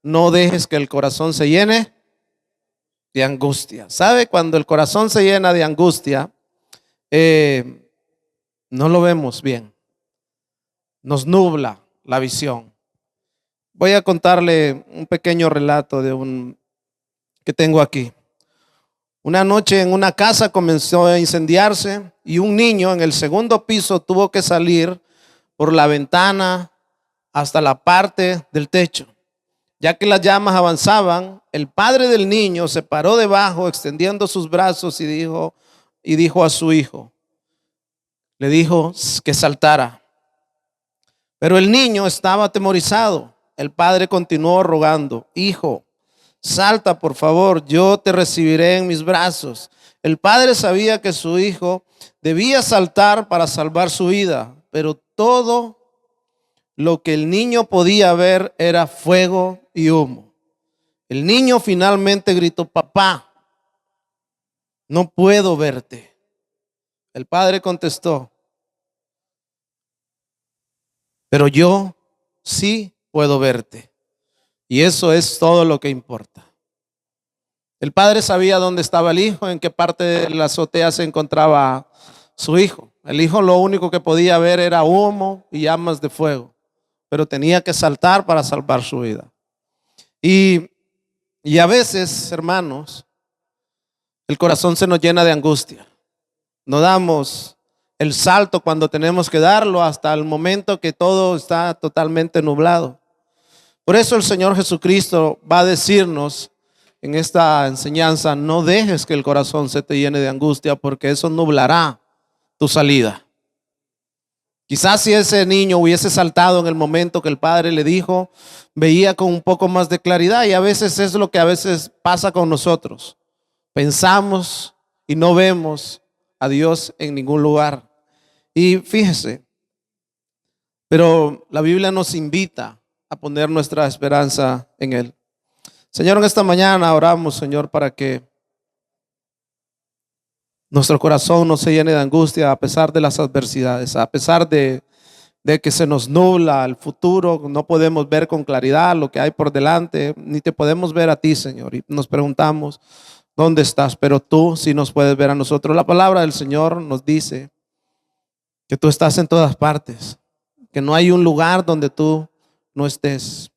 no dejes que el corazón se llene de angustia. ¿Sabe? Cuando el corazón se llena de angustia, no lo vemos bien. Nos nubla la visión. Voy a contarle un pequeño relato que tengo aquí. Una noche en una casa comenzó a incendiarse y un niño en el segundo piso tuvo que salir por la ventana hasta la parte del techo. Ya que las llamas avanzaban, el padre del niño se paró debajo extendiendo sus brazos y dijo a su hijo, le dijo que saltara. Pero el niño estaba atemorizado. El padre continuó rogando, hijo, salta por favor, yo te recibiré en mis brazos. El padre sabía que su hijo debía saltar para salvar su vida, pero todo lo que el niño podía ver era fuego y humo. El niño finalmente gritó, papá, no puedo verte. El padre contestó, pero yo sí puedo verte. Y eso es todo lo que importa. El padre sabía dónde estaba el hijo, en qué parte de la azotea se encontraba su hijo. El hijo lo único que podía ver era humo y llamas de fuego, pero tenía que saltar para salvar su vida. Y a veces, hermanos, el corazón se nos llena de angustia. No damos el salto cuando tenemos que darlo hasta el momento que todo está totalmente nublado. Por eso el Señor Jesucristo va a decirnos en esta enseñanza, no dejes que el corazón se te llene de angustia porque eso nublará tu salida. Quizás si ese niño hubiese saltado en el momento que el padre le dijo, veía con un poco más de claridad, y a veces es lo que a veces pasa con nosotros. Pensamos y no vemos a Dios en ningún lugar. Y fíjese, pero la Biblia nos invita a poner nuestra esperanza en Él. Señor, en esta mañana oramos, Señor, para que nuestro corazón no se llene de angustia a pesar de las adversidades, a pesar de que se nos nubla el futuro, no podemos ver con claridad lo que hay por delante, ni te podemos ver a ti, Señor. Y nos preguntamos, ¿dónde estás? Pero tú sí nos puedes ver a nosotros. La palabra del Señor nos dice que tú estás en todas partes, que no hay un lugar donde tú no estés.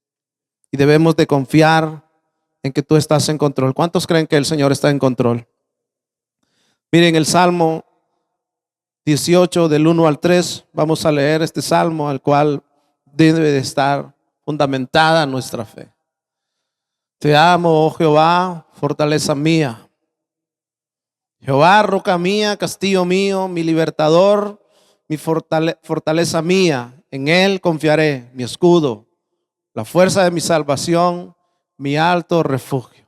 Y debemos de confiar en que tú estás en control. ¿Cuántos creen que el Señor está en control? Miren el Salmo 18 del 1 al 3. Vamos a leer este salmo al cual debe de estar fundamentada nuestra fe. Te amo, oh Jehová, fortaleza mía. Jehová, roca mía, castillo mío, mi libertador, mi fortaleza mía. En Él confiaré, mi escudo, la fuerza de mi salvación, mi alto refugio.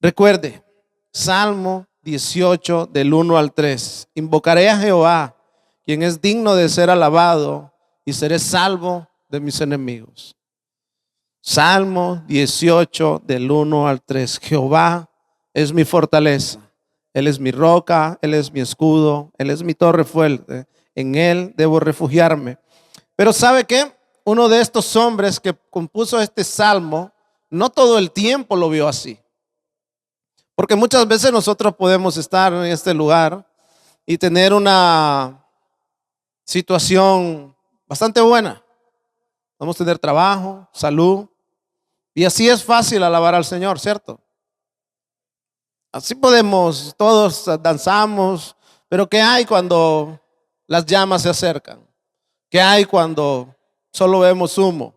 Recuerde, Salmo 18 del 1 al 3. Invocaré a Jehová, quien es digno de ser alabado, y seré salvo de mis enemigos. Salmo 18 del 1 al 3. Jehová es mi fortaleza. Él es mi roca, Él es mi escudo, Él es mi torre fuerte. En Él debo refugiarme. Pero ¿sabe qué? Uno de estos hombres que compuso este salmo, no todo el tiempo lo vio así. Porque muchas veces nosotros podemos estar en este lugar y tener una situación bastante buena. Vamos a tener trabajo, salud, y así es fácil alabar al Señor, ¿cierto? Así podemos, todos danzamos, pero ¿qué hay cuando las llamas se acercan? ¿Qué hay cuando solo vemos humo?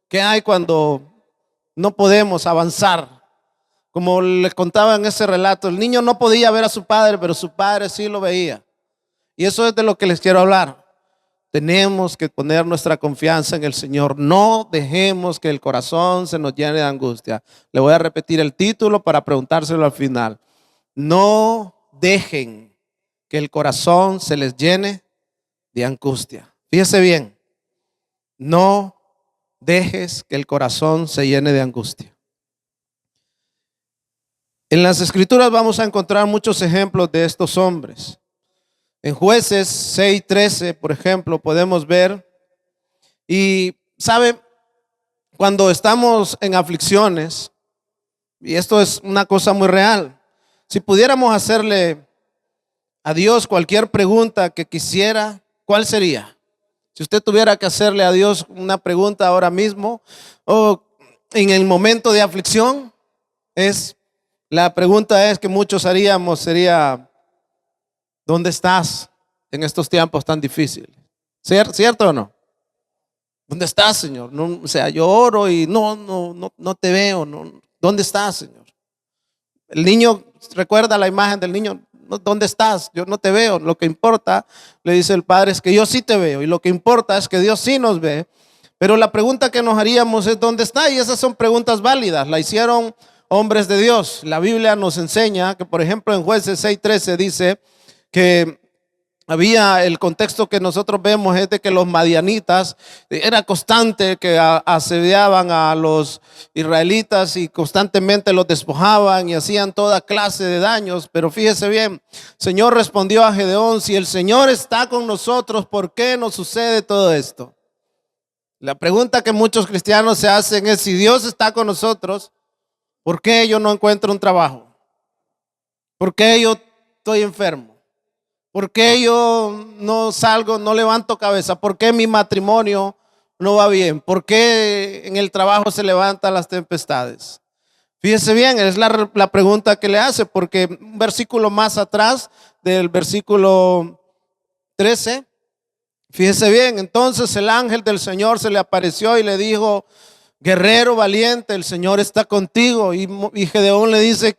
¿Qué hay cuando no podemos avanzar? Como les contaba en ese relato, el niño no podía ver a su padre, pero su padre sí lo veía. Y eso es de lo que les quiero hablar. Tenemos que poner nuestra confianza en el Señor. No dejemos que el corazón se nos llene de angustia. Le voy a repetir el título para preguntárselo al final. No dejen que el corazón se les llene de angustia. Fíjese bien. No dejes que el corazón se llene de angustia. En las Escrituras vamos a encontrar muchos ejemplos de estos hombres. En Jueces 6:13, por ejemplo, podemos ver, y sabe, cuando estamos en aflicciones, y esto es una cosa muy real, si pudiéramos hacerle a Dios cualquier pregunta que quisiera, ¿cuál sería? Si usted tuviera que hacerle a Dios una pregunta ahora mismo o en el momento de aflicción, la pregunta es que muchos haríamos sería, ¿dónde estás en estos tiempos tan difíciles? ¿Cierto o no? ¿Dónde estás, Señor? No, o sea, yo oro y no te veo. No. ¿Dónde estás, Señor? El niño, recuerda la imagen del niño. ¿Dónde estás? Yo no te veo. Lo que importa, le dice el Padre, es que yo sí te veo. Y lo que importa es que Dios sí nos ve. Pero la pregunta que nos haríamos es ¿dónde está? Y esas son preguntas válidas. La hicieron hombres de Dios. La Biblia nos enseña que, por ejemplo, en Jueces 6:13 dice que había el contexto que nosotros vemos es de que los madianitas era constante que asediaban a los israelitas y constantemente los despojaban y hacían toda clase de daños. Pero fíjese bien, el Señor respondió a Gedeón: si el Señor está con nosotros, ¿por qué nos sucede todo esto? La pregunta que muchos cristianos se hacen es: si Dios está con nosotros, ¿por qué yo no encuentro un trabajo? ¿Por qué yo estoy enfermo? ¿Por qué yo no salgo, no levanto cabeza? ¿Por qué mi matrimonio no va bien? ¿Por qué en el trabajo se levantan las tempestades? Fíjese bien, es la pregunta que le hace, porque un versículo más atrás del versículo 13, fíjese bien, entonces el ángel del Señor se le apareció y le dijo: guerrero valiente, el Señor está contigo. Y Gedeón le dice: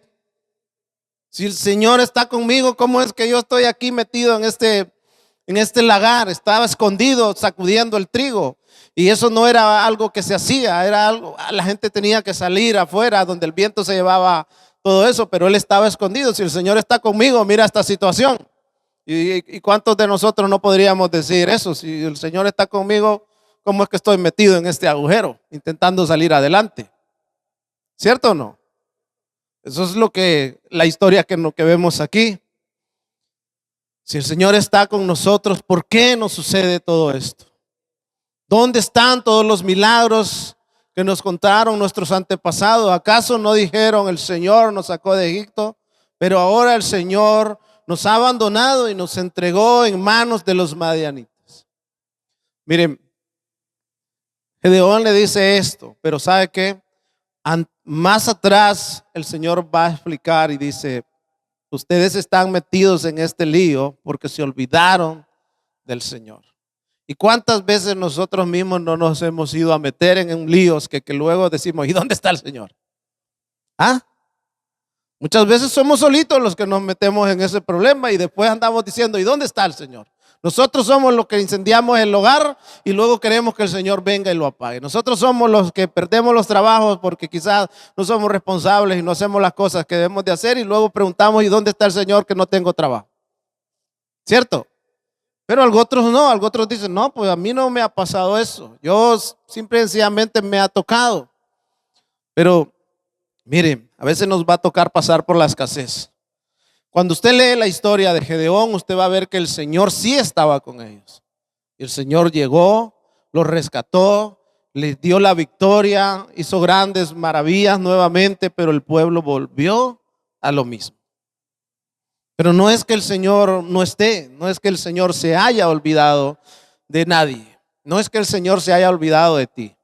si el Señor está conmigo, ¿cómo es que yo estoy aquí metido en este lagar? Estaba escondido sacudiendo el trigo. Y eso no era algo que se hacía, era algo, la gente tenía que salir afuera donde el viento se llevaba todo eso, pero él estaba escondido. Si el Señor está conmigo, mira esta situación. ¿Y cuántos de nosotros no podríamos decir eso? Si el Señor está conmigo, ¿cómo es que estoy metido en este agujero intentando salir adelante? ¿Cierto o no? Eso es la historia que vemos aquí. Si el Señor está con nosotros, ¿por qué nos sucede todo esto? ¿Dónde están todos los milagros que nos contaron nuestros antepasados? ¿Acaso no dijeron: el Señor nos sacó de Egipto, pero ahora el Señor nos ha abandonado y nos entregó en manos de los madianitas? Miren, Gedeón le dice esto, pero ¿sabe qué? Más atrás el Señor va a explicar y dice: ustedes están metidos en este lío porque se olvidaron del Señor. ¿Y cuántas veces nosotros mismos no nos hemos ido a meter en líos que luego decimos: ¿y dónde está el Señor? ¿Ah? Muchas veces somos solitos los que nos metemos en ese problema y después andamos diciendo: ¿y dónde está el Señor? Nosotros somos los que incendiamos el hogar y luego queremos que el Señor venga y lo apague. Nosotros somos los que perdemos los trabajos porque quizás no somos responsables y no hacemos las cosas que debemos de hacer y luego preguntamos: ¿y dónde está el Señor que no tengo trabajo? ¿Cierto? Pero algo otros no, algo otros dicen: no, pues a mí no me ha pasado eso. Yo simple y sencillamente me ha tocado. Pero miren, a veces nos va a tocar pasar por la escasez. Cuando usted lee la historia de Gedeón, usted va a ver que el Señor sí estaba con ellos. El Señor llegó, los rescató, les dio la victoria, hizo grandes maravillas nuevamente, pero el pueblo volvió a lo mismo. Pero no es que el Señor no esté, no es que el Señor se haya olvidado de nadie, no es que el Señor se haya olvidado de ti.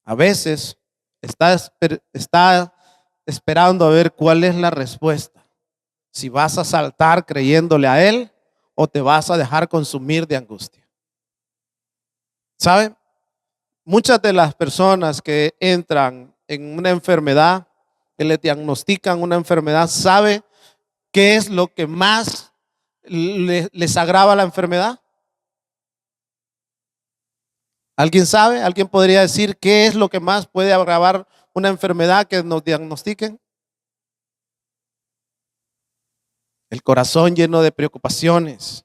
A veces está esperando a ver cuál es la respuesta. Si vas a saltar creyéndole a Él o te vas a dejar consumir de angustia. ¿Saben? Muchas de las personas que entran en una enfermedad, que le diagnostican una enfermedad, ¿sabe qué es lo que más les agrava la enfermedad? ¿Alguien sabe? ¿Alguien podría decir qué es lo que más puede agravar una enfermedad que nos diagnostiquen? El corazón lleno de preocupaciones.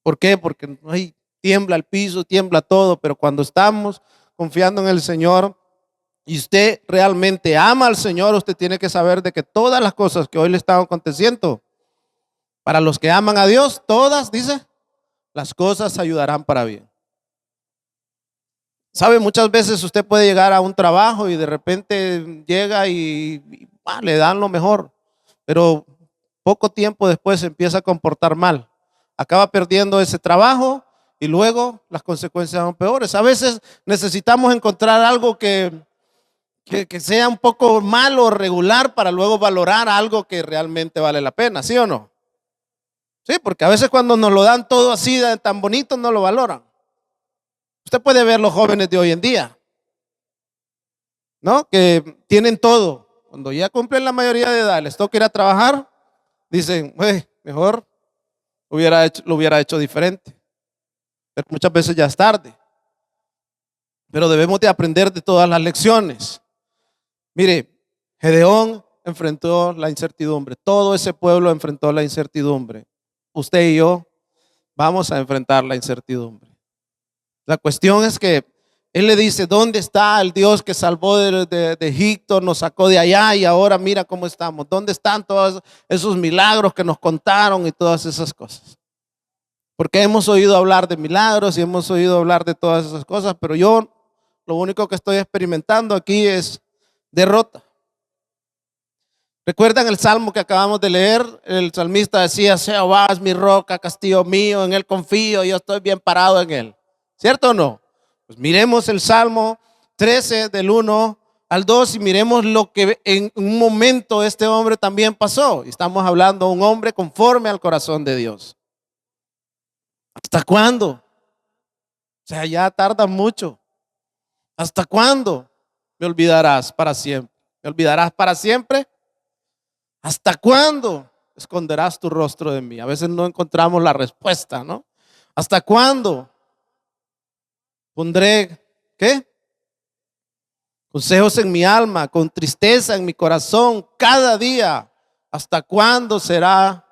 ¿Por qué? Porque tiembla el piso, tiembla todo, pero cuando estamos confiando en el Señor y usted realmente ama al Señor, usted tiene que saber de que todas las cosas que hoy le están aconteciendo, para los que aman a Dios, todas, dice, las cosas ayudarán para bien. ¿Sabe? Muchas veces usted puede llegar a un trabajo y de repente llega y le dan lo mejor, pero poco tiempo después se empieza a comportar mal. Acaba perdiendo ese trabajo y luego las consecuencias son peores. A veces necesitamos encontrar algo que sea un poco malo o regular para luego valorar algo que realmente vale la pena, ¿sí o no? Sí, porque a veces cuando nos lo dan todo así tan bonito no lo valoran. Usted puede ver los jóvenes de hoy en día, ¿no? Que tienen todo. Cuando ya cumplen la mayoría de edad, les toca ir a trabajar, dicen, mejor lo hubiera hecho diferente. Pero muchas veces ya es tarde. Pero debemos de aprender de todas las lecciones. Mire, Gedeón enfrentó la incertidumbre. Todo ese pueblo enfrentó la incertidumbre. Usted y yo vamos a enfrentar la incertidumbre. La cuestión es que él le dice, ¿dónde está el Dios que salvó de Egipto, nos sacó de allá y ahora mira cómo estamos? ¿Dónde están todos esos milagros que nos contaron y todas esas cosas? Porque hemos oído hablar de milagros y hemos oído hablar de todas esas cosas, pero yo lo único que estoy experimentando aquí es derrota. ¿Recuerdan el salmo que acabamos de leer? El salmista decía, Jehová es mi roca, castillo mío, en él confío, yo estoy bien parado en él. ¿Cierto o no? Pues miremos el Salmo 13 del 1 al 2 y miremos lo que en un momento este hombre también pasó. Estamos hablando de un hombre conforme al corazón de Dios. ¿Hasta cuándo? O sea, ya tarda mucho. ¿Hasta cuándo me olvidarás para siempre? ¿Me olvidarás para siempre? ¿Hasta cuándo esconderás tu rostro de mí? A veces no encontramos la respuesta, ¿no? ¿Hasta cuándo pondré, qué? Consejos en mi alma, con tristeza en mi corazón, cada día. ¿Hasta cuándo serán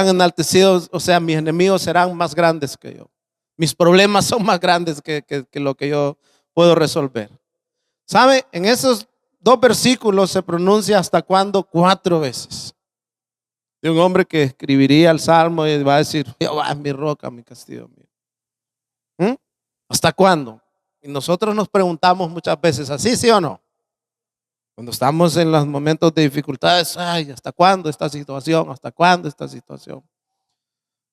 enaltecidos? O sea, mis enemigos serán más grandes que yo. Mis problemas son más grandes que lo que yo puedo resolver. ¿Sabe? En esos dos versículos se pronuncia hasta cuándo 4 veces. De un hombre que escribiría el Salmo y va a decir, Jehová es mi roca, mi castillo mío. ¿Hasta cuándo? Y nosotros nos preguntamos muchas veces, ¿así sí o no? Cuando estamos en los momentos de dificultades, ay, ¿hasta cuándo esta situación? ¿Hasta cuándo esta situación?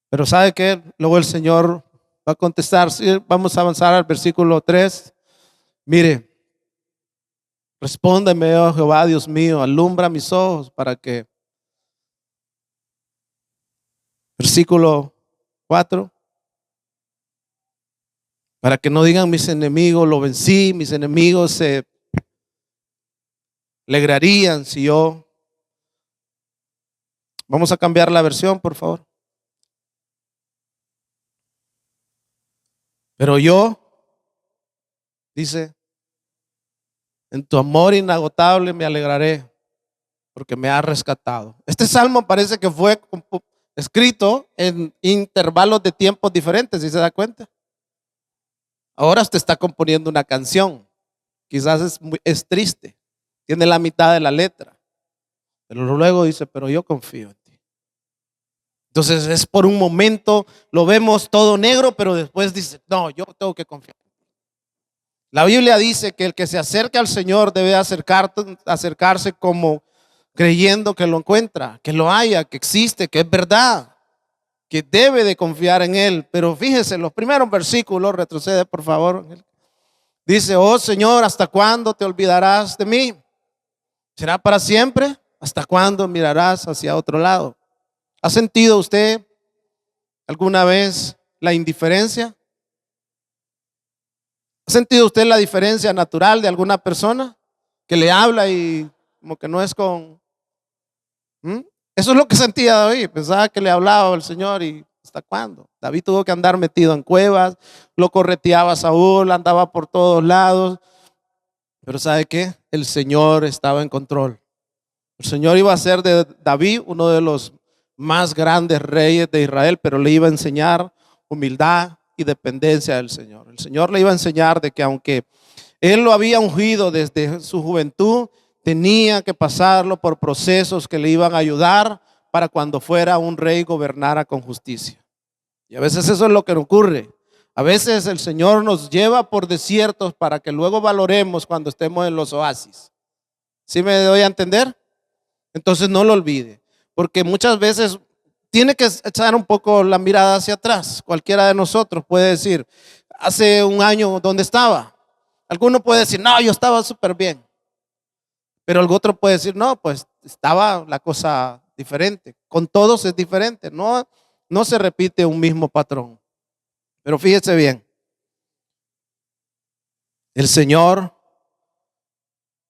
Pero ¿sabe qué? Luego el Señor va a contestar. Sí, vamos a avanzar al versículo 3. Mire, respóndeme, oh Jehová, Dios mío, alumbra mis ojos para que. Versículo 4. Para que no digan mis enemigos, lo vencí, mis enemigos se alegrarían si yo. Vamos a cambiar la versión, por favor. Pero yo, dice, en tu amor inagotable me alegraré, porque me has rescatado. Este salmo parece que fue escrito en intervalos de tiempos diferentes, ¿sí se da cuenta? Ahora usted está componiendo una canción, quizás es triste, tiene la mitad de la letra, pero luego dice, pero yo confío en ti. Entonces es por un momento, lo vemos todo negro, pero después dice, no, yo tengo que confiar. La Biblia dice que el que se acerca al Señor debe acercarse como creyendo que lo encuentra, que lo haya, que existe, que es verdad, que debe de confiar en Él. Pero fíjese, los primeros versículos, retrocede por favor. Dice, oh Señor, ¿hasta cuándo te olvidarás de mí? ¿Será para siempre? ¿Hasta cuándo mirarás hacia otro lado? ¿Ha sentido usted alguna vez la indiferencia? ¿Ha sentido usted la diferencia natural de alguna persona que le habla y como que no es con... Eso es lo que sentía David, pensaba que le hablaba al Señor y ¿hasta cuándo? David tuvo que andar metido en cuevas, lo correteaba Saúl, andaba por todos lados, pero ¿sabe qué? El Señor estaba en control. El Señor iba a ser de David uno de los más grandes reyes de Israel, pero le iba a enseñar humildad y dependencia del Señor. El Señor le iba a enseñar de que aunque Él lo había ungido desde su juventud, tenía que pasarlo por procesos que le iban a ayudar para cuando fuera un rey gobernara con justicia. Y a veces eso es lo que ocurre. A veces el Señor nos lleva por desiertos para que luego valoremos cuando estemos en los oasis. ¿Sí me doy a entender? Entonces no lo olvide, porque muchas veces tiene que echar un poco la mirada hacia atrás. Cualquiera de nosotros puede decir, hace un año, ¿dónde estaba? Alguno puede decir, no, yo estaba súper bien. Pero el otro puede decir, no, pues estaba la cosa diferente. Con todos es diferente, no se repite un mismo patrón. Pero fíjese bien, el Señor,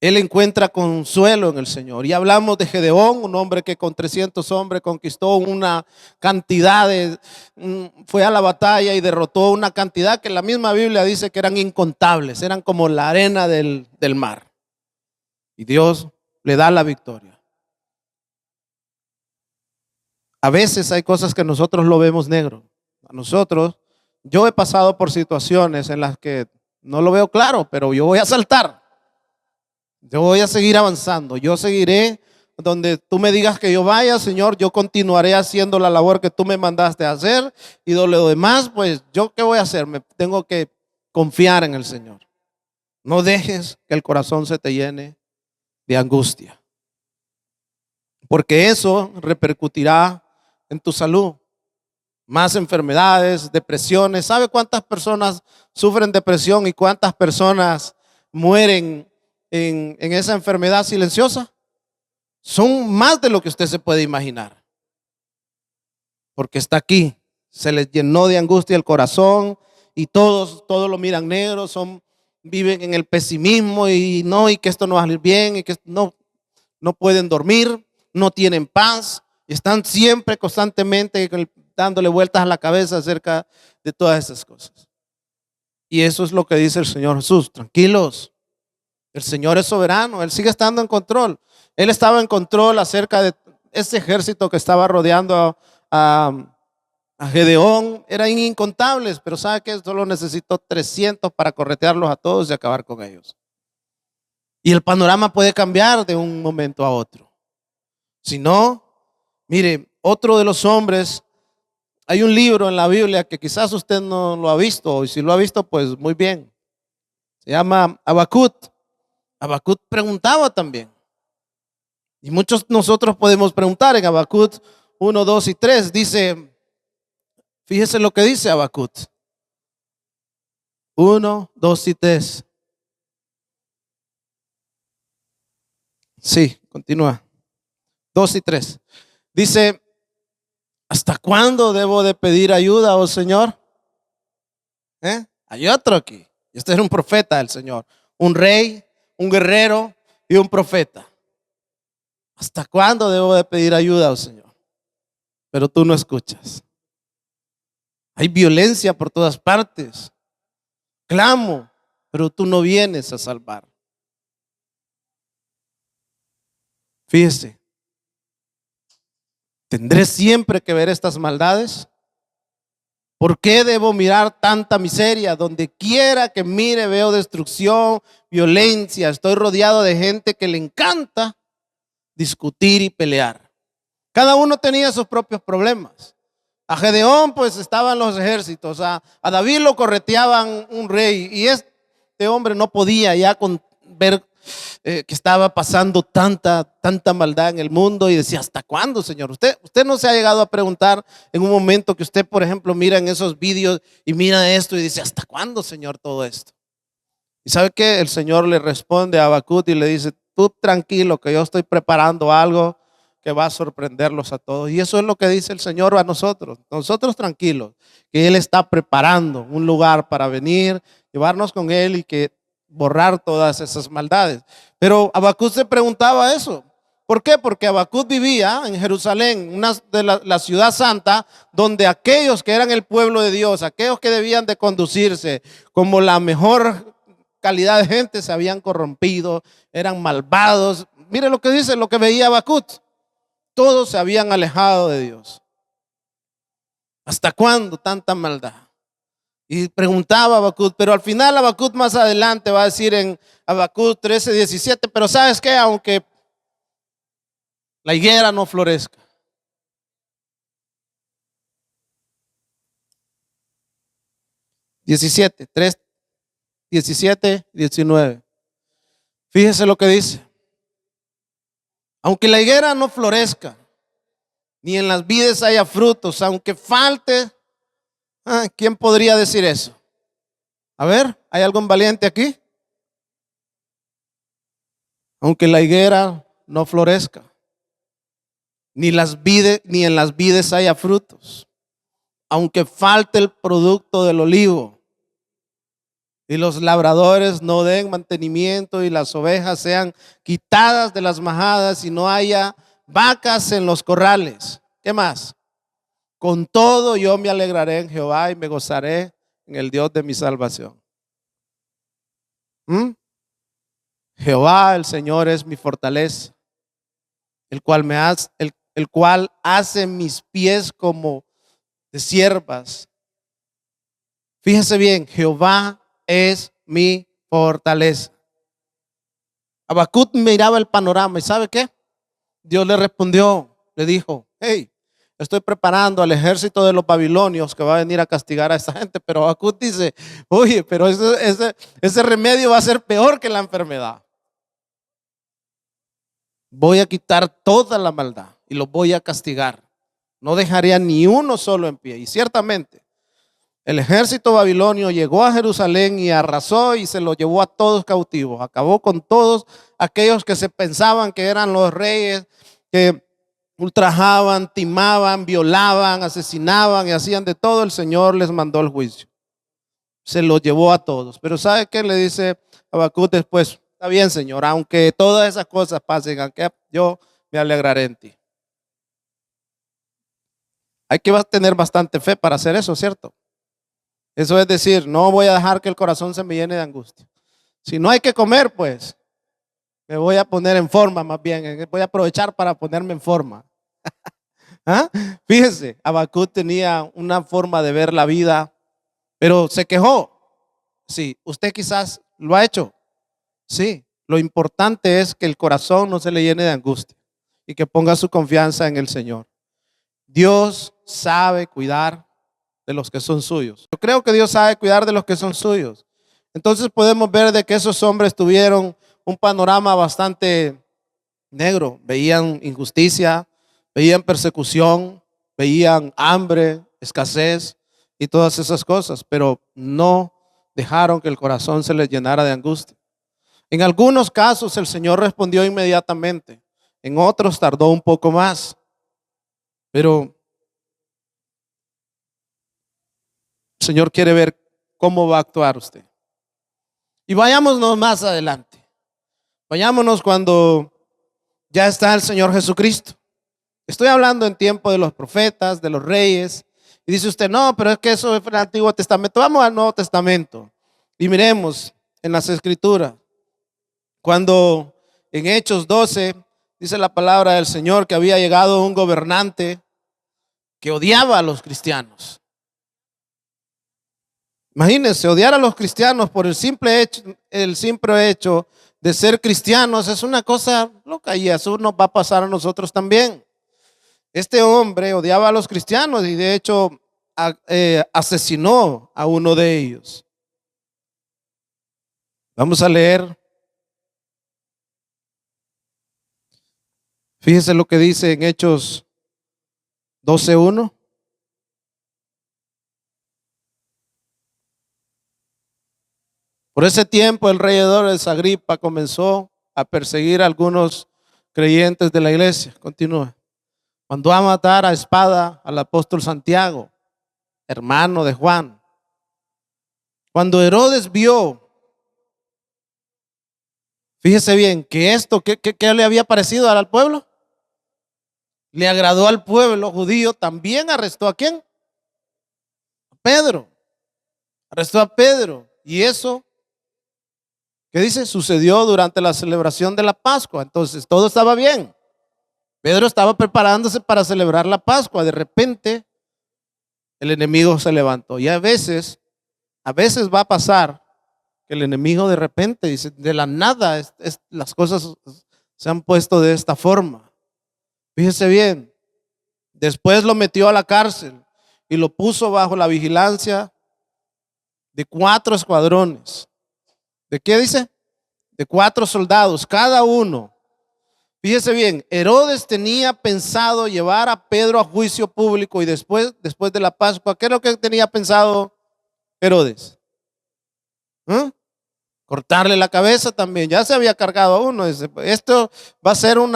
Él encuentra consuelo en el Señor. Y hablamos de Gedeón, un hombre que con 300 hombres conquistó una cantidad fue a la batalla y derrotó una cantidad que la misma Biblia dice que eran incontables, eran como la arena del mar. Y Dios le da la victoria. A veces hay cosas que nosotros lo vemos negro. Yo he pasado por situaciones en las que no lo veo claro, pero yo voy a saltar. Yo voy a seguir avanzando. Yo seguiré donde tú me digas que yo vaya, Señor. Yo continuaré haciendo la labor que tú me mandaste a hacer. Y de lo demás, pues, ¿yo qué voy a hacer? Me tengo que confiar en el Señor. No dejes que el corazón se te llene de angustia, porque eso repercutirá en tu salud. Más enfermedades, depresiones. ¿Sabe cuántas personas sufren depresión y cuántas personas mueren en esa enfermedad silenciosa? Son más de lo que usted se puede imaginar. Porque está aquí. Se les llenó de angustia el corazón y todos lo miran negro, viven en el pesimismo y que esto no va a salir bien y que no pueden dormir, no tienen paz, están siempre constantemente dándole vueltas a la cabeza acerca de todas esas cosas. Y eso es lo que dice el Señor Jesús: tranquilos, el Señor es soberano, Él sigue estando en control. Él estaba en control acerca de ese ejército que estaba rodeando a Gedeón. Eran incontables, pero ¿sabe qué? Solo necesitó 300 para corretearlos a todos y acabar con ellos. Y el panorama puede cambiar de un momento a otro. Si no, mire, otro de los hombres, hay un libro en la Biblia que quizás usted no lo ha visto, y si lo ha visto, pues muy bien. Se llama Habacuc. Habacuc preguntaba también. Y muchos nosotros podemos preguntar en Habacuc 1, 2 y 3. Dice, fíjese lo que dice Habacuc 1, 2 y 3. Sí, continúa. 2 y 3. Dice, ¿hasta cuándo debo de pedir ayuda, oh Señor? Hay otro aquí. Este era un profeta del Señor. Un rey, un guerrero y un profeta. ¿Hasta cuándo debo de pedir ayuda, oh Señor? Pero tú no escuchas. Hay violencia por todas partes. Clamo, pero tú no vienes a salvar. Fíjese. ¿Tendré siempre que ver estas maldades? ¿Por qué debo mirar tanta miseria? Donde quiera que mire veo destrucción, violencia. Estoy rodeado de gente que le encanta discutir y pelear. Cada uno tenía sus propios problemas. A Gedeón pues estaban los ejércitos. A David lo correteaban un rey. Y este hombre no podía ya ver que estaba pasando tanta maldad en el mundo y decía, ¿hasta cuándo, Señor? Usted no se ha llegado a preguntar en un momento que usted, por ejemplo, mira en esos vídeos y mira esto y dice, ¿hasta cuándo, Señor, todo esto? Y ¿sabe qué? El Señor le responde a Habacuc y le dice, tú tranquilo, que yo estoy preparando algo que va a sorprenderlos a todos. Y eso es lo que dice el Señor a nosotros tranquilos, que Él está preparando un lugar para venir, llevarnos con Él y que borrar todas esas maldades. Pero Habacuc se preguntaba eso. ¿Por qué? Porque Habacuc vivía en Jerusalén, una de la ciudad santa, donde aquellos que eran el pueblo de Dios, aquellos que debían de conducirse como la mejor calidad de gente, se habían corrompido, eran malvados. Mire lo que dice, lo que veía Habacuc. Todos se habían alejado de Dios. ¿Hasta cuándo tanta maldad? Y preguntaba Habacuc, pero al final Habacuc más adelante va a decir en Habacuc 13:17, pero ¿sabes qué? Aunque la higuera no florezca, 17, 3, 17, 19. Fíjese lo que dice. Aunque la higuera no florezca, ni en las vides haya frutos, aunque falte, ¿quién podría decir eso? A ver, ¿hay algún valiente aquí? Aunque la higuera no florezca, ni en las vides haya frutos, aunque falte el producto del olivo, y los labradores no den mantenimiento y las ovejas sean quitadas de las majadas y no haya vacas en los corrales. ¿Qué más? Con todo yo me alegraré en Jehová y me gozaré en el Dios de mi salvación. Jehová el Señor es mi fortaleza, el cual hace mis pies como de siervas. Fíjese bien, Jehová es mi fortaleza. Habacuc miraba el panorama y ¿sabe qué? Dios le respondió, le dijo: hey, estoy preparando al ejército de los babilonios que va a venir a castigar a esta gente. Pero Habacuc dice: oye, pero ese remedio va a ser peor que la enfermedad. Voy a quitar toda la maldad y los voy a castigar. No dejaría ni uno solo en pie. Y ciertamente el ejército babilonio llegó a Jerusalén y arrasó y se lo llevó a todos cautivos. Acabó con todos aquellos que se pensaban que eran los reyes, que ultrajaban, timaban, violaban, asesinaban y hacían de todo. El Señor les mandó el juicio. Se lo llevó a todos. Pero ¿sabe qué le dice Habacuc después? Está bien, Señor, aunque todas esas cosas pasen, aunque yo me alegraré en ti. Hay que tener bastante fe para hacer eso, ¿cierto? Eso es decir, no voy a dejar que el corazón se me llene de angustia. Si no hay que comer, pues me voy a poner en forma, más bien. Voy a aprovechar para ponerme en forma. ¿Ah? Fíjese, Habacuc tenía una forma de ver la vida, pero se quejó. Sí, usted quizás lo ha hecho. Sí, lo importante es que el corazón no se le llene de angustia y que ponga su confianza en el Señor. Dios sabe cuidar de los que son suyos. Yo creo que Dios sabe cuidar de los que son suyos. Entonces podemos ver de que esos hombres tuvieron un panorama bastante negro. Veían injusticia, veían persecución, veían hambre, escasez y todas esas cosas, pero no dejaron que el corazón se les llenara de angustia. En algunos casos el Señor respondió inmediatamente, en otros tardó un poco más, pero el Señor quiere ver cómo va a actuar usted. Y vayámonos más adelante. Vayámonos cuando ya está el Señor Jesucristo. Estoy hablando en tiempo de los profetas, de los reyes. Y dice usted: no, pero es que eso es el Antiguo Testamento. Vamos al Nuevo Testamento y miremos en las Escrituras. Cuando en Hechos 12 dice la palabra del Señor que había llegado un gobernante que odiaba a los cristianos. Imagínense, odiar a los cristianos por el simple hecho de ser cristianos es una cosa loca, y eso nos va a pasar a nosotros también. Este hombre odiaba a los cristianos y de hecho asesinó a uno de ellos. Vamos a leer. Fíjese lo que dice en Hechos 12:1. Por ese tiempo el rey Herodes Agripa comenzó a perseguir a algunos creyentes de la iglesia. Continúa. Mandó a matar a espada al apóstol Santiago, hermano de Juan. Cuando Herodes vio, fíjese bien, que esto, ¿qué le había parecido al pueblo? Le agradó al pueblo judío. También arrestó ¿a quién? A Pedro. Arrestó a Pedro. Y eso, ¿qué dice? Sucedió durante la celebración de la Pascua. Entonces todo estaba bien. Pedro estaba preparándose para celebrar la Pascua. De repente el enemigo se levantó. Y a veces va a pasar que el enemigo de repente dice, de la nada las cosas se han puesto de esta forma. Fíjese bien. Después lo metió a la cárcel y lo puso bajo la vigilancia de 4 escuadrones. ¿De qué dice? De 4 soldados, cada uno. Fíjese bien, Herodes tenía pensado llevar a Pedro a juicio público y después de la Pascua, ¿qué es lo que tenía pensado Herodes? ¿Eh? Cortarle la cabeza también. Ya se había cargado a uno. Dice, esto va a ser o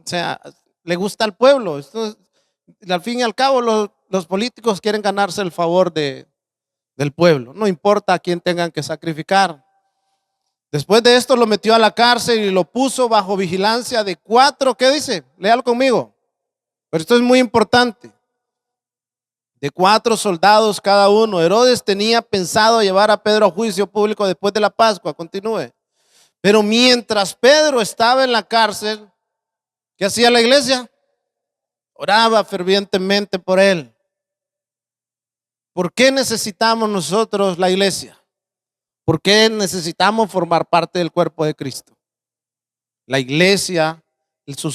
sea, le gusta al pueblo. Esto, al fin y al cabo, los políticos quieren ganarse el favor del pueblo. No importa a quién tengan que sacrificar. Después de esto lo metió a la cárcel y lo puso bajo vigilancia de 4, ¿qué dice? Léalo conmigo. Pero esto es muy importante. De 4 soldados cada uno. Herodes tenía pensado llevar a Pedro a juicio público después de la Pascua. Continúe. Pero mientras Pedro estaba en la cárcel, ¿qué hacía la iglesia? Oraba fervientemente por él. ¿Por qué necesitamos nosotros la iglesia? ¿Por qué necesitamos formar parte del cuerpo de Cristo? La iglesia,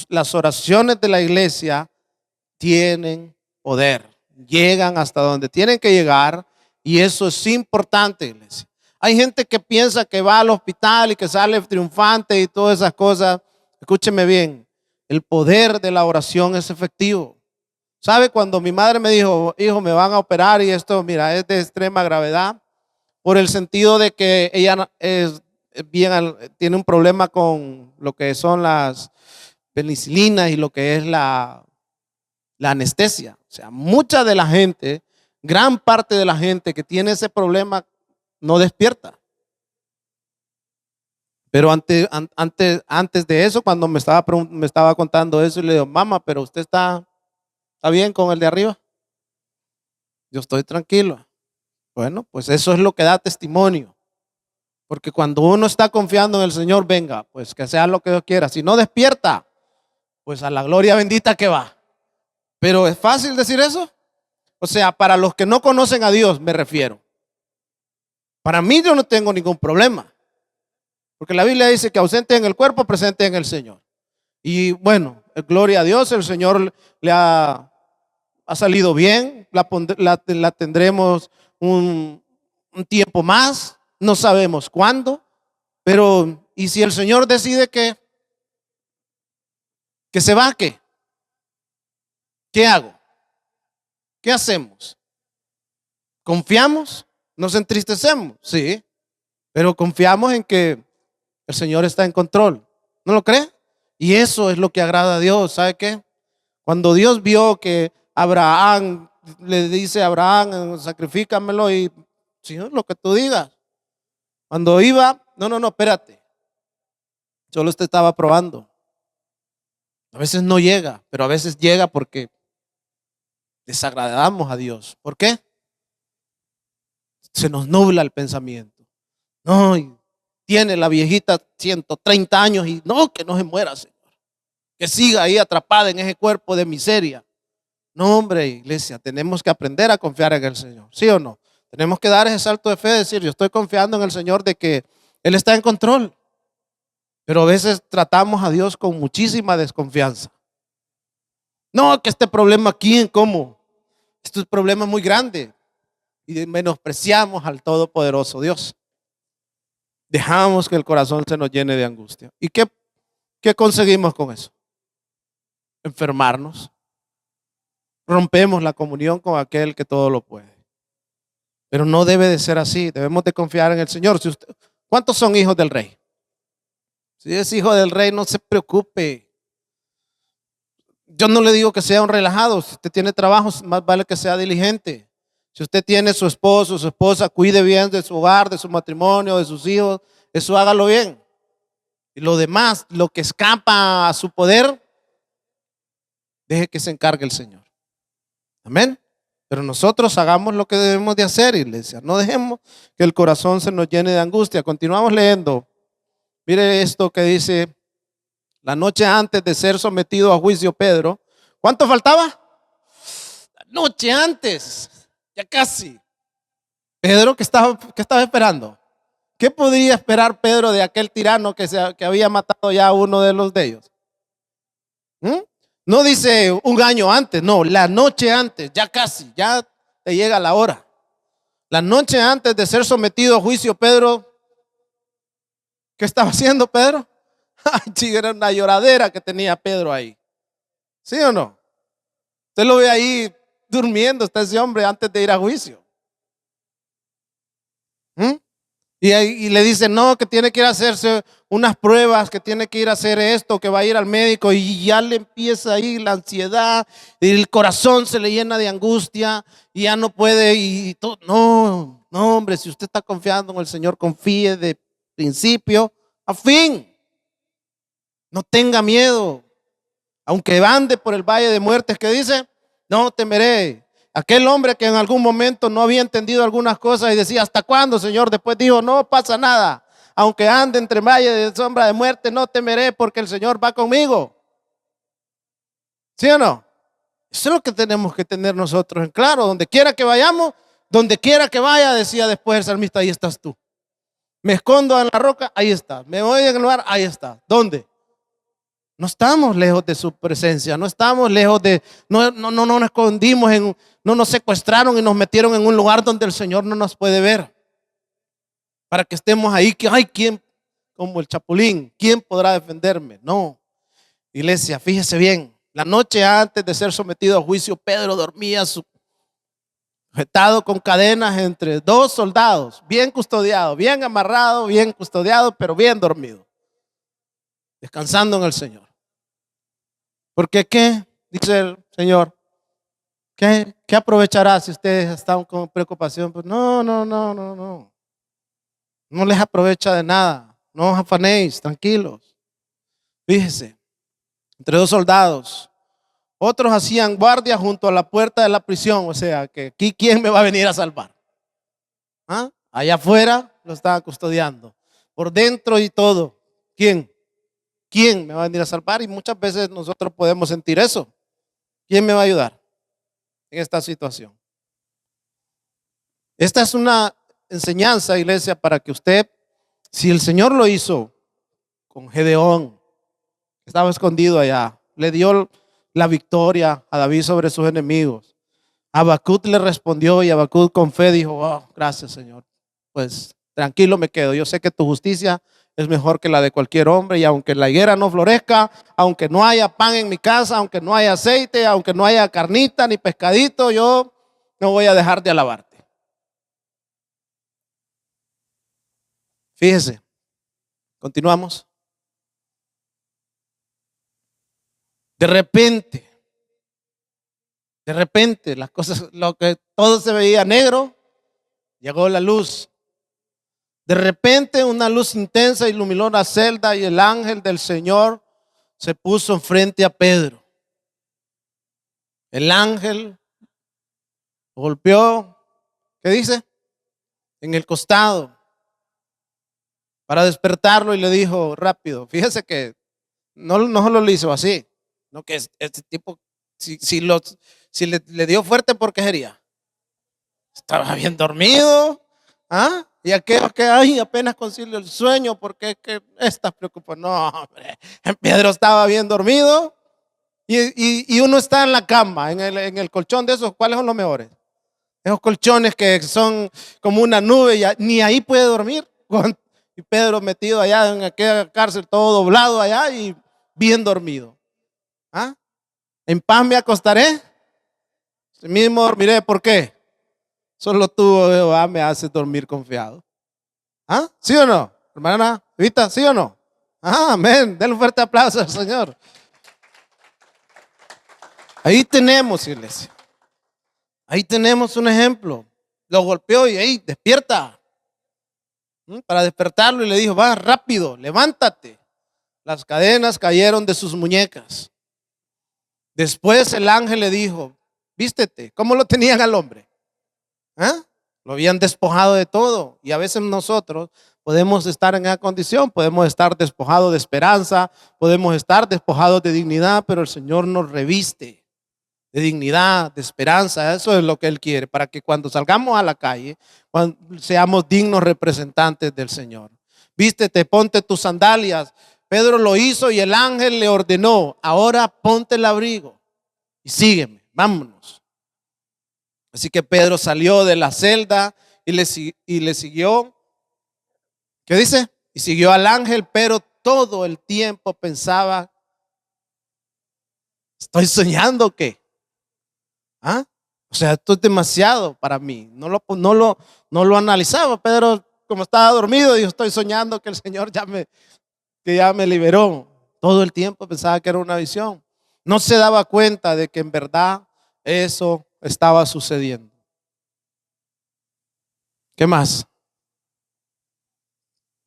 las oraciones de la iglesia tienen poder. Llegan hasta donde tienen que llegar y eso es importante, iglesia. Hay gente que piensa que va al hospital y que sale triunfante y todas esas cosas. Escúcheme bien, el poder de la oración es efectivo. ¿Sabe? Cuando mi madre me dijo, hijo, me van a operar y esto, mira, es de extrema gravedad, por el sentido de que ella tiene un problema con lo que son las penicilinas y lo que es la anestesia. O sea, mucha de la gente, gran parte de la gente que tiene ese problema no despierta. Pero antes de eso, cuando me estaba contando eso, y le digo, mamá, pero usted está bien con el de arriba. Yo estoy tranquilo. Bueno, pues eso es lo que da testimonio. Porque cuando uno está confiando en el Señor, venga, pues que sea lo que Dios quiera. Si no despierta, pues a la gloria bendita que va. Pero ¿es fácil decir eso? O sea, para los que no conocen a Dios me refiero. Para mí yo no tengo ningún problema. Porque la Biblia dice que ausente en el cuerpo, presente en el Señor. Y bueno, gloria a Dios, el Señor le ha salido bien. La tendremos un tiempo más. No sabemos cuándo. Pero, ¿y si el Señor decide que se va, qué? ¿Qué hago? ¿Qué hacemos? ¿Confiamos? ¿Nos entristecemos? Sí, pero confiamos en que el Señor está en control. ¿No lo cree? Y eso es lo que agrada a Dios. ¿Sabe qué? Cuando Dios vio que Abraham le dice a Abraham, sacrifícamelo y Señor, lo que tú digas. Cuando iba, no, espérate. Solo usted estaba probando. A veces no llega, pero a veces llega porque desagradamos a Dios. ¿Por qué? Se nos nubla el pensamiento. No, tiene la viejita 130 años y no, que no se muera, Señor. Que siga ahí atrapada en ese cuerpo de miseria. No, hombre, iglesia, tenemos que aprender a confiar en el Señor. ¿Sí o no? Tenemos que dar ese salto de fe, decir, yo estoy confiando en el Señor de que Él está en control. Pero a veces tratamos a Dios con muchísima desconfianza. No, que este problema aquí, ¿cómo? Este problema es muy grande. Y menospreciamos al todopoderoso Dios. Dejamos que el corazón se nos llene de angustia. ¿Y qué conseguimos con eso? Enfermarnos. Rompemos la comunión con aquel que todo lo puede. Pero no debe de ser así. Debemos de confiar en el Señor. ¿Cuántos son hijos del rey? Si es hijo del rey, no se preocupe. Yo no le digo que sea un relajado. Si usted tiene trabajo, más vale que sea diligente. Si usted tiene su esposo, su esposa, cuide bien de su hogar, de su matrimonio, de sus hijos, eso hágalo bien. Y lo demás, lo que escapa a su poder, deje que se encargue el Señor. Amén. Pero nosotros hagamos lo que debemos de hacer, iglesia. No dejemos que el corazón se nos llene de angustia. Continuamos leyendo. Mire esto que dice, la noche antes de ser sometido a juicio Pedro. ¿Cuánto faltaba? La noche antes. Ya casi. Pedro, ¿qué estaba esperando? ¿Qué podría esperar Pedro de aquel tirano que había matado ya a uno de los de ellos? No dice un año antes, no, la noche antes, ya casi, ya te llega la hora. La noche antes de ser sometido a juicio, Pedro, ¿qué estaba haciendo Pedro? Ay, chica, era una lloradera que tenía Pedro ahí. ¿Sí o no? Usted lo ve ahí durmiendo, está ese hombre antes de ir a juicio. ¿Mm? Y le dice, no, que tiene que ir a hacerse unas pruebas, que tiene que ir a hacer esto, que va a ir al médico, y ya le empieza ahí la ansiedad, y el corazón se le llena de angustia, y ya no puede, y todo. No, no, hombre, si usted está confiando en el Señor, confíe de principio a fin. No tenga miedo. Aunque ande por el valle de muertes, que dice, no temeré. Aquel hombre que en algún momento no había entendido algunas cosas y decía, ¿hasta cuándo, Señor? Después dijo, no pasa nada. Aunque ande entre valle de sombra de muerte, no temeré porque el Señor va conmigo. ¿Sí o no? Eso es lo que tenemos que tener nosotros en claro. Donde quiera que vayamos, donde quiera que vaya, decía después el salmista, ahí estás tú. Me escondo en la roca, ahí está. Me voy en el lugar, ahí está. ¿Dónde? No estamos lejos de su presencia, no estamos lejos de, no nos escondimos, no nos secuestraron y nos metieron en un lugar donde el Señor no nos puede ver. Para que estemos ahí, que hay quien, como el chapulín, ¿quién podrá defenderme? No. Iglesia, fíjese bien, la noche antes de ser sometido a juicio, Pedro dormía sujetado con cadenas entre dos soldados, bien custodiado, bien amarrado, bien custodiado, pero bien dormido, descansando en el Señor. Porque ¿qué? Dice el Señor, ¿qué aprovechará si ustedes están con preocupación? Pues no les aprovecha de nada. No os afanéis, tranquilos. Fíjese, entre dos soldados, otros hacían guardia junto a la puerta de la prisión. O sea, que aquí ¿quién me va a venir a salvar? ¿Ah? Allá afuera lo estaba custodiando. Por dentro y todo, ¿quién? ¿Quién me va a venir a salvar? Y muchas veces nosotros podemos sentir eso. ¿Quién me va a ayudar en esta situación? Esta es una enseñanza, iglesia, para que usted, si el Señor lo hizo con Gedeón, que estaba escondido allá, le dio la victoria a David sobre sus enemigos. Habacuc le respondió y Habacuc con fe dijo, oh, gracias Señor, pues tranquilo me quedo, yo sé que tu justicia es mejor que la de cualquier hombre, y aunque la higuera no florezca, aunque no haya pan en mi casa, aunque no haya aceite, aunque no haya carnita ni pescadito, yo no voy a dejar de alabarte. Fíjese, continuamos. De repente, las cosas, lo que todo se veía negro, llegó la luz. De repente una luz intensa iluminó la celda y el ángel del Señor se puso frente a Pedro. El ángel golpeó, ¿qué dice? En el costado para despertarlo y le dijo rápido. Fíjese que no solo lo hizo así, no que este tipo, si le dio fuerte, ¿por qué sería? Estaba bien dormido. ¿Ah? Y aquellos que ay, apenas concilio el sueño porque que estás preocupado. No, hombre. Pedro estaba bien dormido y uno está en la cama, en el colchón de esos. ¿Cuáles son los mejores? Esos colchones que son como una nube, ni ahí puede dormir. Y Pedro metido allá en aquella cárcel, todo doblado allá y bien dormido. ¿Ah? En paz me acostaré, así mismo dormiré. ¿Por qué? Solo tú, Jehová, me haces dormir confiado. ¿Ah? ¿Sí o no? Hermana Vita, ¿sí o no? Ah, amén. Denle un fuerte aplauso al Señor. Ahí tenemos, iglesia. Ahí tenemos un ejemplo. Lo golpeó y ahí, despierta. Para despertarlo y le dijo, va rápido, levántate. Las cadenas cayeron de sus muñecas. Después el ángel le dijo, vístete. ¿Cómo lo tenían al hombre? ¿Ah? Lo habían despojado de todo. Y a veces nosotros podemos estar en esa condición, podemos estar despojados de esperanza, podemos estar despojados de dignidad, pero el Señor nos reviste de dignidad, de esperanza. Eso es lo que Él quiere, para que cuando salgamos a la calle, seamos dignos representantes del Señor. Vístete, ponte tus sandalias. Pedro lo hizo y el ángel le ordenó, ahora ponte el abrigo y sígueme, vámonos. Así que Pedro salió de la celda y le siguió. ¿Qué dice? Y siguió al ángel, pero todo el tiempo pensaba, ¿estoy soñando o qué? ¿Ah? O sea, esto es demasiado para mí. No lo analizaba. Pedro, como estaba dormido, dijo, estoy soñando que el Señor que ya me liberó. Todo el tiempo pensaba que era una visión. No se daba cuenta de que en verdad eso estaba sucediendo. ¿Qué más?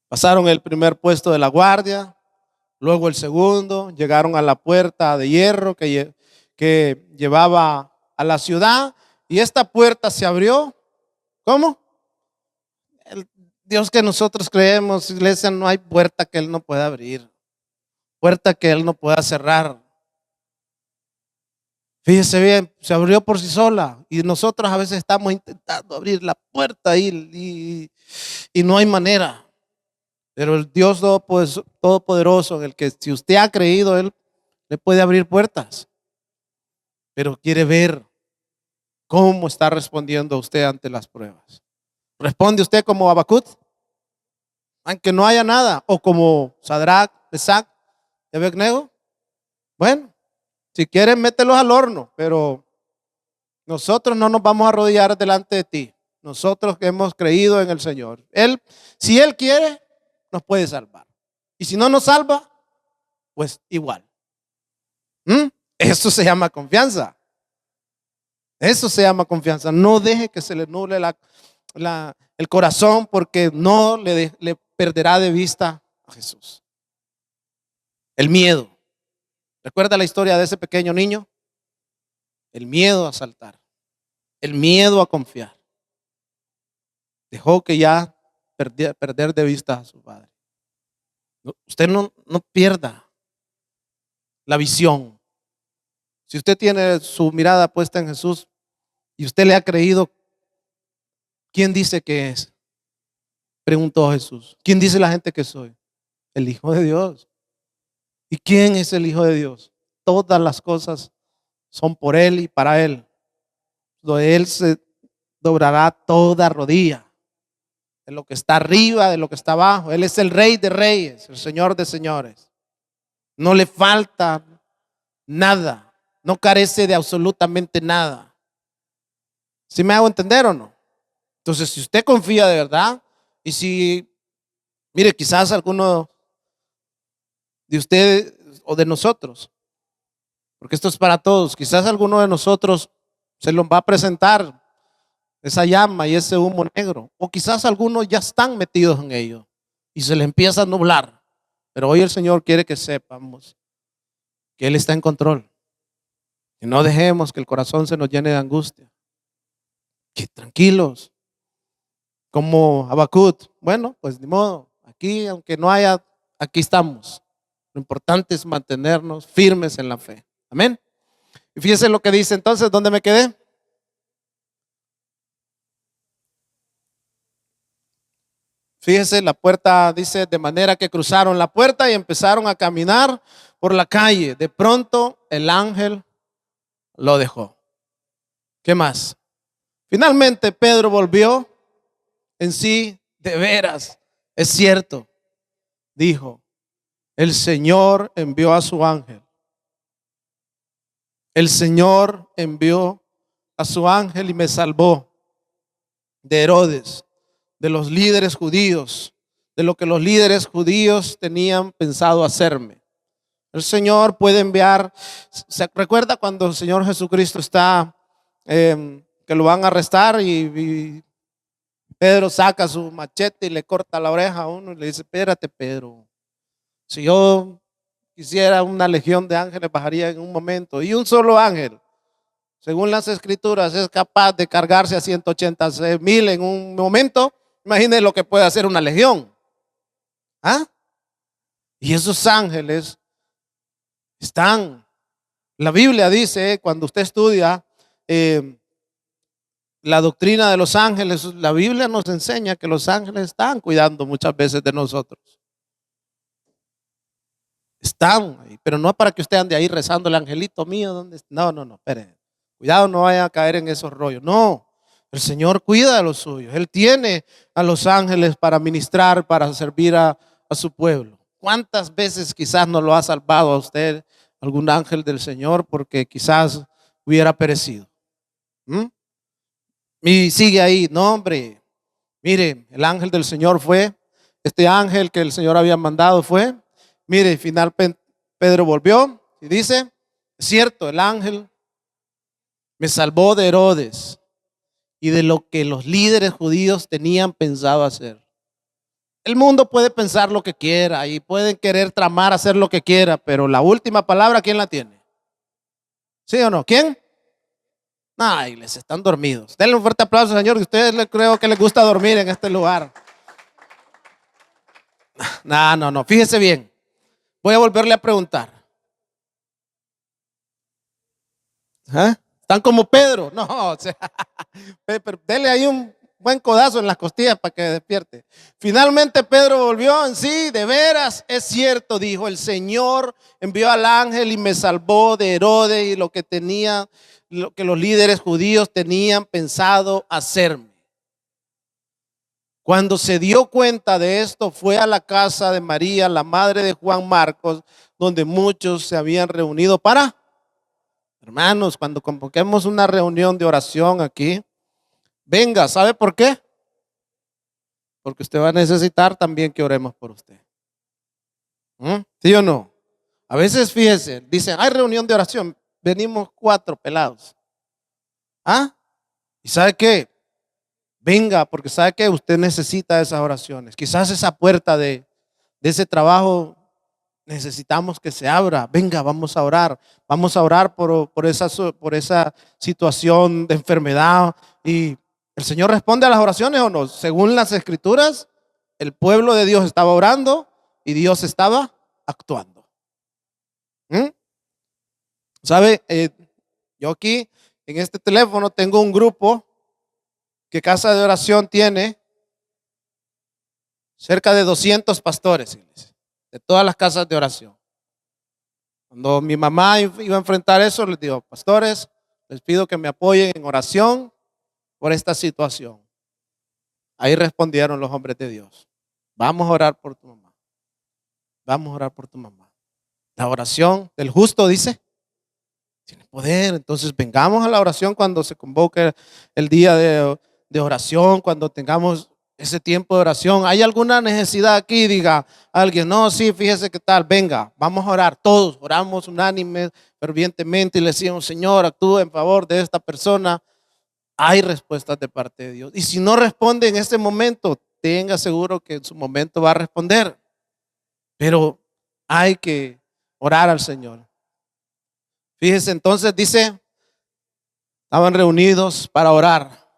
Pasaron el primer puesto de la guardia, luego el segundo, llegaron a la puerta de hierro que llevaba a la ciudad, y esta puerta se abrió. ¿Cómo? El Dios que nosotros creemos, iglesia, no hay puerta que Él no pueda abrir, puerta que Él no pueda cerrar. Fíjese bien, se abrió por sí sola, y nosotros a veces estamos intentando abrir la puerta y no hay manera. Pero el Dios todopoderoso, en el que si usted ha creído, Él le puede abrir puertas. Pero quiere ver cómo está respondiendo usted ante las pruebas. ¿Responde usted como Habacuc, aunque no haya nada? ¿O como Sadrach, Mesach y Abednego? Bueno, si quieren, mételos al horno, pero nosotros no nos vamos a arrodillar delante de ti. Nosotros que hemos creído en el Señor. Si Él quiere, nos puede salvar. Y si no nos salva, pues igual. Eso se llama confianza. Eso se llama confianza. No deje que se le nuble el corazón, porque no le perderá de vista a Jesús. El miedo. ¿Recuerda la historia de ese pequeño niño? El miedo a saltar. El miedo a confiar. Dejó que ya perder de vista a su padre. Usted no pierda la visión. Si usted tiene su mirada puesta en Jesús y usted le ha creído, ¿quién dice que es? Preguntó Jesús. ¿Quién dice la gente que soy? El Hijo de Dios. ¿Y quién es el Hijo de Dios? Todas las cosas son por Él y para Él. De Él se doblará toda rodilla, de lo que está arriba, de lo que está abajo. Él es el Rey de Reyes, el Señor de Señores. No le falta nada. No carece de absolutamente nada. ¿Sí me hago entender o no? Entonces, si usted confía de verdad, y si, mire, quizás alguno de ustedes o de nosotros, porque esto es para todos, quizás alguno de nosotros se nos va a presentar esa llama y ese humo negro, o quizás algunos ya están metidos en ello y se les empieza a nublar. Pero hoy el Señor quiere que sepamos que Él está en control, que no dejemos que el corazón se nos llene de angustia, que tranquilos, como Habacuc. Bueno, pues ni modo, aquí aunque no haya, aquí estamos. Lo importante es mantenernos firmes en la fe. Amén. Y fíjense lo que dice entonces, ¿dónde me quedé? Fíjese, la puerta dice, de manera que cruzaron la puerta y empezaron a caminar por la calle. De pronto el ángel lo dejó. ¿Qué más? Finalmente Pedro volvió en sí. De veras, es cierto, dijo, el Señor envió a su ángel. El Señor envió a su ángel y me salvó de Herodes, de los líderes judíos, de lo que los líderes judíos tenían pensado hacerme. El Señor puede enviar. ¿Se recuerda cuando el Señor Jesucristo está, que lo van a arrestar y Pedro saca su machete y le corta la oreja a uno y le dice, espérate, Pedro, si yo quisiera una legión de ángeles bajaría en un momento, y un solo ángel, según las escrituras, es capaz de cargarse a 186,000 en un momento. Imagínense lo que puede hacer una legión. ¿Ah? Y esos ángeles están. La Biblia dice, cuando usted estudia la doctrina de los ángeles, la Biblia nos enseña que los ángeles están cuidando muchas veces de nosotros. Están ahí, pero no para que usted ande ahí rezando el angelito mío. ¿Dónde está? No, espere. Cuidado, no vaya a caer en esos rollos. No, El Señor cuida a los suyos. Él tiene a los ángeles para ministrar, para servir a su pueblo. ¿Cuántas veces quizás no lo ha salvado a usted algún ángel del Señor porque quizás hubiera perecido? ¿Mm? Y sigue ahí, no hombre, mire, el ángel del Señor fue, este ángel que el Señor había mandado fue, mire, al final Pedro volvió y dice, es cierto, el ángel me salvó de Herodes y de lo que los líderes judíos tenían pensado hacer. El mundo puede pensar lo que quiera y pueden querer tramar, hacer lo que quiera, pero la última palabra, ¿quién la tiene? ¿Sí o no? ¿Quién? Ay, les están dormidos. Denle un fuerte aplauso, Señor, que ustedes creo que les gusta dormir en este lugar. No, fíjese bien. Voy a volverle a preguntar. ¿Ah? ¿Están como Pedro? No, o sea, pero dele ahí un buen codazo en las costillas para que despierte. Finalmente Pedro volvió en sí, de veras, es cierto, dijo, el Señor envió al ángel y me salvó de Herodes y lo que los líderes judíos tenían pensado hacerme. Cuando se dio cuenta de esto, fue a la casa de María, la madre de Juan Marcos, donde muchos se habían reunido para, hermanos, cuando convoquemos una reunión de oración aquí, venga, ¿sabe por qué? Porque usted va a necesitar también que oremos por usted. ¿Sí o no? A veces, fíjese, dicen, hay reunión de oración, venimos 4 pelados. ¿Ah? ¿Y sabe qué? Venga, porque sabe que usted necesita esas oraciones. Quizás esa puerta de ese trabajo necesitamos que se abra. Venga, vamos a orar. Vamos a orar por esa situación de enfermedad. Y el Señor responde a las oraciones o no. Según las escrituras, el pueblo de Dios estaba orando y Dios estaba actuando. ¿Sabe? Yo aquí en este teléfono tengo un grupo que Casa de Oración tiene cerca de 200 pastores de todas las casas de oración. Cuando mi mamá iba a enfrentar eso, les digo, pastores, les pido que me apoyen en oración por esta situación. Ahí respondieron los hombres de Dios. Vamos a orar por tu mamá. Vamos a orar por tu mamá. La oración del justo, dice, tiene poder. Entonces vengamos a la oración cuando se convoque el día de oración, cuando tengamos ese tiempo de oración. ¿Hay alguna necesidad aquí? Diga alguien, no, sí, fíjese qué tal, venga, vamos a orar. Todos oramos unánimes, fervientemente y le decimos, Señor, actúa en favor de esta persona. Hay respuestas de parte de Dios. Y si no responde en este momento, tenga seguro que en su momento va a responder. Pero hay que orar al Señor. Fíjese, entonces dice, estaban reunidos para orar.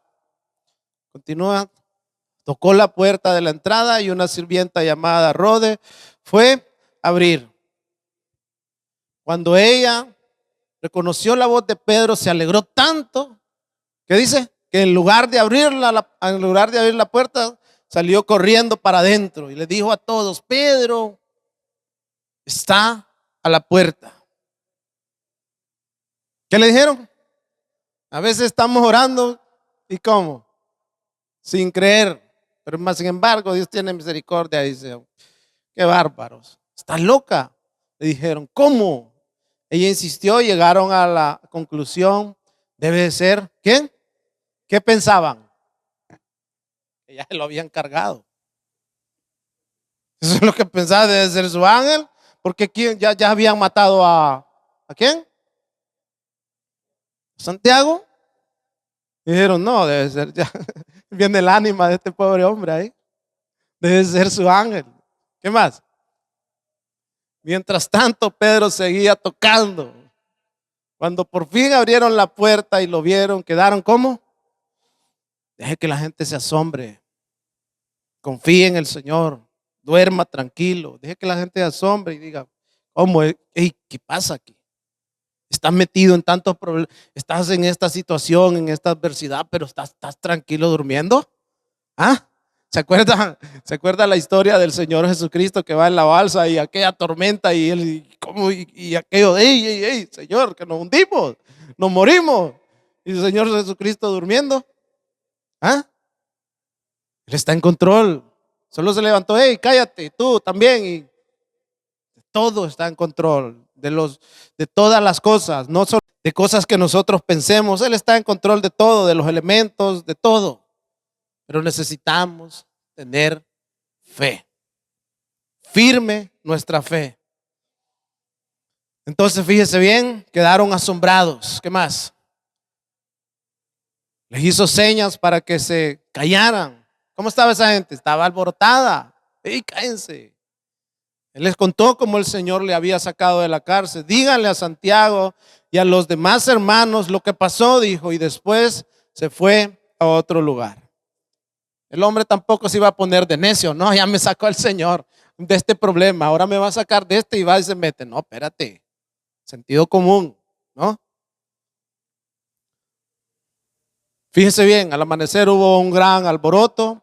Continúa. Tocó la puerta de la entrada y una sirvienta llamada Rode fue a abrir. Cuando ella reconoció la voz de Pedro, se alegró tanto, ¿qué dice? Que en lugar de abrir la puerta, salió corriendo para adentro y le dijo a todos, Pedro está a la puerta. ¿Qué le dijeron? A veces estamos orando y ¿cómo? Sin creer. Pero más sin embargo, Dios tiene misericordia. Dice, qué bárbaros. Estás loca. Le dijeron, ¿cómo? Ella insistió, llegaron a la conclusión, debe de ser, ¿quién? ¿Qué pensaban? Que ya lo habían cargado. Eso es lo que pensaba, debe ser su ángel, porque ya habían matado ¿a quién? ¿Santiago? Dijeron, no, debe ser ya. Viene el ánima de este pobre hombre ahí. Debe ser su ángel. ¿Qué más? Mientras tanto, Pedro seguía tocando. Cuando por fin abrieron la puerta y lo vieron, quedaron ¿cómo? Deje que la gente se asombre. Confíe en el Señor. Duerma tranquilo. Deje que la gente se asombre y diga, ¿cómo? Hey, ¿qué pasa aquí? Estás metido en tantos problemas, estás en esta situación, en esta adversidad, pero estás tranquilo durmiendo. ¿Ah? ¿Se acuerda la historia del Señor Jesucristo que va en la balsa y aquella tormenta y él y aquello, ey, Señor, que nos hundimos, nos morimos? Y el Señor Jesucristo durmiendo. ¿Ah? Él está en control. Solo se levantó, hey, cállate, tú también. Y todo está en control de todas las cosas, no solo de cosas que nosotros pensemos. Él está en control de todo, de los elementos, de todo. Pero necesitamos tener fe. Firme nuestra fe. Entonces, fíjese bien, quedaron asombrados. ¿Qué más? Les hizo señas para que se callaran. ¿Cómo estaba esa gente? Estaba alborotada. ¡Ey, cállense! Él les contó cómo el Señor le había sacado de la cárcel. Díganle a Santiago y a los demás hermanos lo que pasó, dijo, y después se fue a otro lugar. El hombre tampoco se iba a poner de necio. No, ya me sacó el Señor de este problema, ahora me va a sacar de este y va y se mete. No, espérate, sentido común, ¿no? Fíjese bien, al amanecer hubo un gran alboroto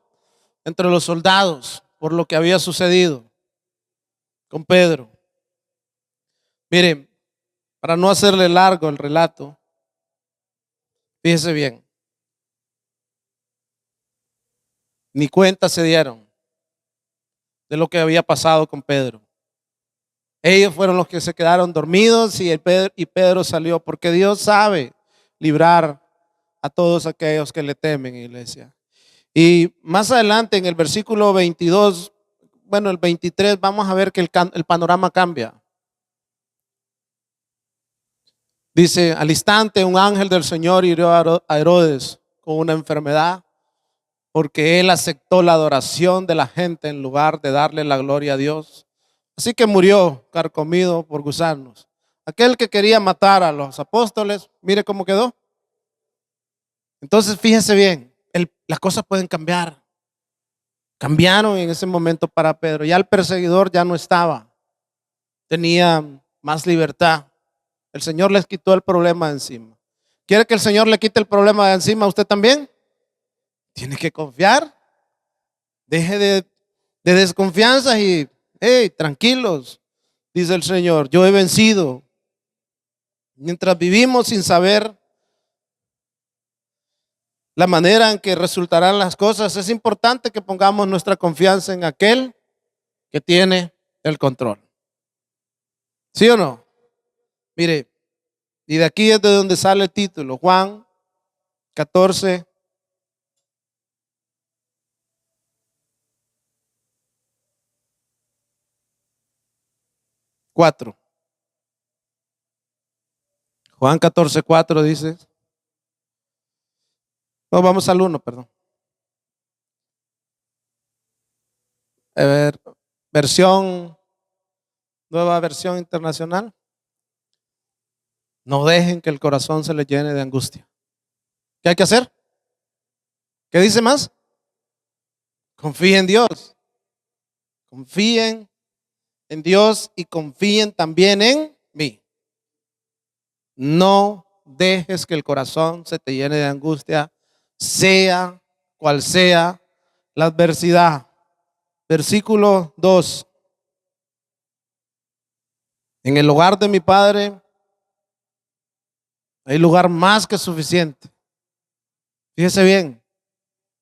entre los soldados por lo que había sucedido con Pedro. Miren, para no hacerle largo el relato, fíjese bien, ni cuenta se dieron de lo que había pasado con Pedro. Ellos fueron los que se quedaron dormidos y Pedro salió, porque Dios sabe librar a todos aquellos que le temen, iglesia. Y más adelante en el versículo 22, bueno, el 23, vamos a ver que el panorama cambia. Dice, al instante un ángel del Señor hirió a Herodes con una enfermedad, porque él aceptó la adoración de la gente en lugar de darle la gloria a Dios. Así que murió carcomido por gusanos. Aquel que quería matar a los apóstoles, mire cómo quedó. Entonces fíjense bien, las cosas pueden cambiar. Cambiaron en ese momento para Pedro. Ya el perseguidor ya no estaba. Tenía más libertad. El Señor les quitó el problema de encima. ¿Quiere que el Señor le quite el problema de encima a usted también? Tiene que confiar. Deje de desconfianza y, hey, tranquilos, dice el Señor, yo he vencido. Mientras vivimos sin saber la manera en que resultarán las cosas, es importante que pongamos nuestra confianza en aquel que tiene el control. ¿Sí o no? Mire, y de aquí es de donde sale el título, Juan 14. Juan 14:4 dice, no, vamos al 1, perdón. A ver, nueva versión internacional. No dejen que el corazón se les llene de angustia. ¿Qué hay que hacer? ¿Qué dice más? Confíen en Dios. Confíen en Dios y confíen también en mí. No dejes que el corazón se te llene de angustia, sea cual sea la adversidad. Versículo 2. En el hogar de mi Padre hay lugar más que suficiente. Fíjese bien,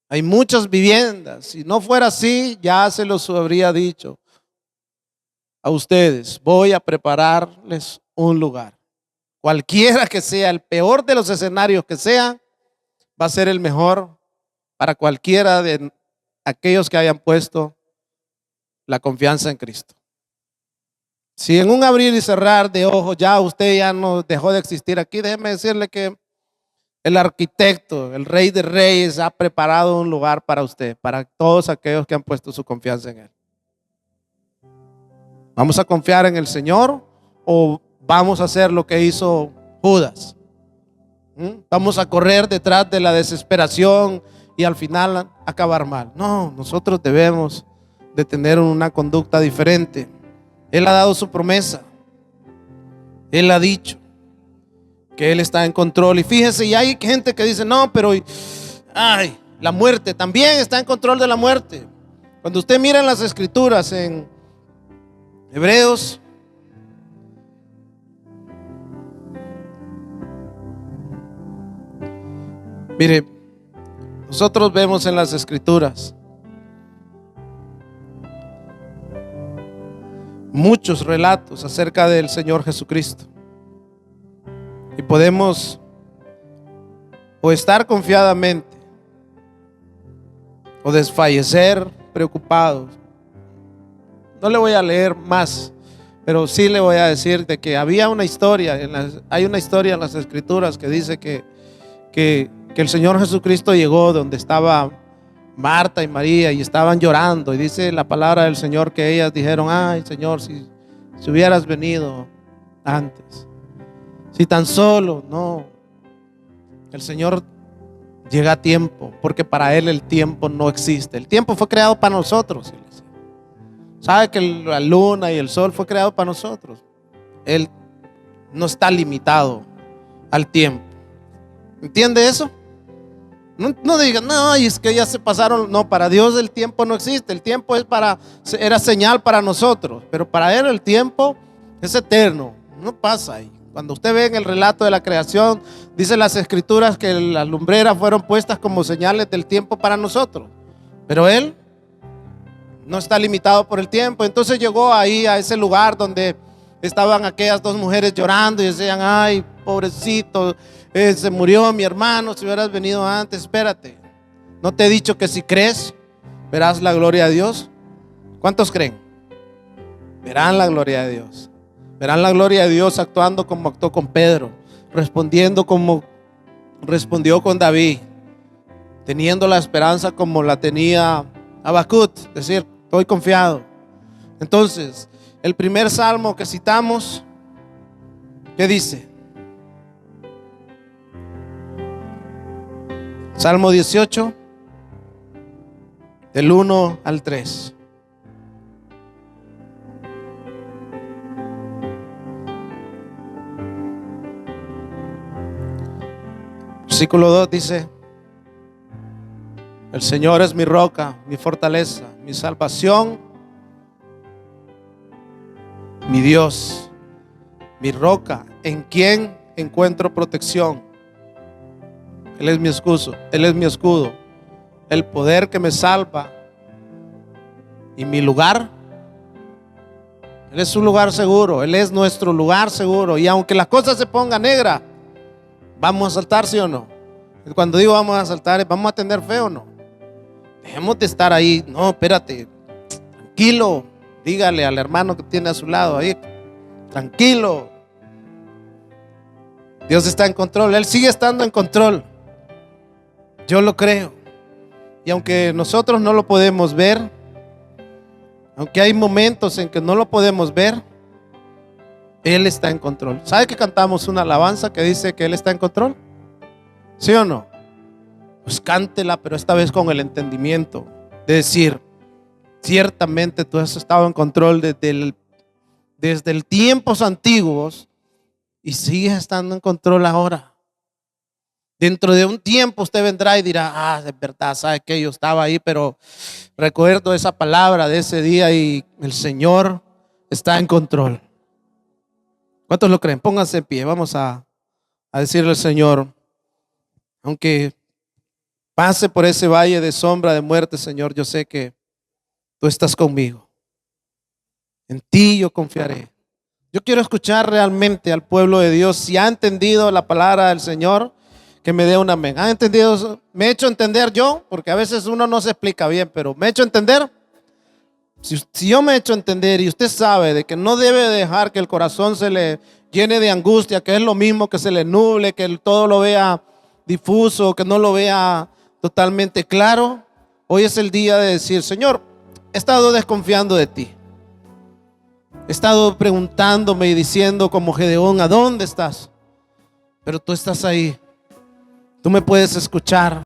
hay muchas viviendas. Si no fuera así, ya se los habría dicho a ustedes. Voy a prepararles un lugar. Cualquiera que sea, el peor de los escenarios que sea, va a ser el mejor para cualquiera de aquellos que hayan puesto la confianza en Cristo. Si en un abrir y cerrar de ojos ya usted ya no dejó de existir aquí, déjeme decirle que el arquitecto, el Rey de Reyes ha preparado un lugar para usted, para todos aquellos que han puesto su confianza en Él. ¿Vamos a confiar en el Señor o vamos a hacer lo que hizo Judas? Vamos a correr detrás de la desesperación y al final acabar mal. No, nosotros debemos de tener una conducta diferente. Él ha dado su promesa. Él ha dicho que Él está en control. Y fíjese, y hay gente que dice, no, pero ay, la muerte también está en control de la muerte. Cuando usted mira en las escrituras en Hebreos, mire, Nosotros vemos en las Escrituras muchos relatos acerca del Señor Jesucristo, y podemos o estar confiadamente o desfallecer preocupados. No le voy a leer más, pero sí le voy a decir de que había una historia, hay una historia en las Escrituras que dice que el Señor Jesucristo llegó donde estaba Marta y María y estaban llorando, y dice la palabra del Señor que ellas dijeron: ay, Señor, si hubieras venido antes, si tan solo. No, el Señor llega a tiempo, porque para Él el tiempo no existe. El tiempo fue creado para nosotros. Sabe que la luna y el sol fue creado para nosotros. Él no está limitado al tiempo. ¿Entiende eso? No digan: no, y es que ya se pasaron. No, para Dios el tiempo no existe. El tiempo era señal para nosotros, pero para Él el tiempo es eterno, no pasa ahí. Cuando usted ve en el relato de la creación, dice las Escrituras que las lumbreras fueron puestas como señales del tiempo para nosotros, pero Él no está limitado por el tiempo. Entonces llegó ahí a ese lugar donde estaban aquellas dos mujeres llorando y decían: ay, pobrecito, se murió mi hermano, si hubieras venido antes. Espérate, ¿no te he dicho que si crees verás la gloria de Dios? ¿Cuántos creen? Verán la gloria de Dios. Verán la gloria de Dios actuando como actuó con Pedro, respondiendo como respondió con David, teniendo la esperanza como la tenía Habacuc, es decir, estoy confiado. Entonces, el primer salmo que citamos, ¿qué dice? Salmo 18, del 1 al 3. Versículo 2 dice: el Señor es mi roca, mi fortaleza, mi salvación, mi Dios, mi roca, en quien encuentro protección. Él es mi escudo, el poder que me salva y mi lugar. Él es un lugar seguro, Él es nuestro lugar seguro. Y aunque las cosas se pongan negras, ¿vamos a saltar, sí o no? Cuando digo vamos a saltar, ¿vamos a tener fe o no? Dejemos de estar ahí. No, espérate, tranquilo. Dígale al hermano que tiene a su lado ahí: tranquilo, Dios está en control. Él sigue estando en control. Yo lo creo. Y aunque nosotros no lo podemos ver, aunque hay momentos en que no lo podemos ver, Él está en control. ¿Sabe que cantamos una alabanza que dice que Él está en control? ¿Sí o no? Pues cántela, pero esta vez con el entendimiento de decir: ciertamente tú has estado en control desde el tiempos antiguos y sigues estando en control ahora. Dentro de un tiempo usted vendrá y dirá: ah, es verdad, sabe que yo estaba ahí, pero recuerdo esa palabra de ese día y el Señor está en control. ¿Cuántos lo creen? Pónganse en pie. Vamos a decirle al Señor: aunque pase por ese valle de sombra de muerte, Señor, yo sé que tú estás conmigo. En ti yo confiaré. Yo quiero escuchar realmente al pueblo de Dios. Si ha entendido la palabra del Señor, que me dé un amén. ¿Ha entendido? ¿Me he hecho entender yo? Porque a veces uno no se explica bien, pero ¿me he hecho entender? Si yo me he hecho entender y usted sabe de que no debe dejar que el corazón se le llene de angustia, que es lo mismo que se le nuble, que todo lo vea difuso, que no lo vea totalmente claro, hoy es el día de decir: Señor, he estado desconfiando de ti. He estado preguntándome y diciendo como Gedeón: ¿a dónde estás? Pero tú estás ahí. Tú me puedes escuchar.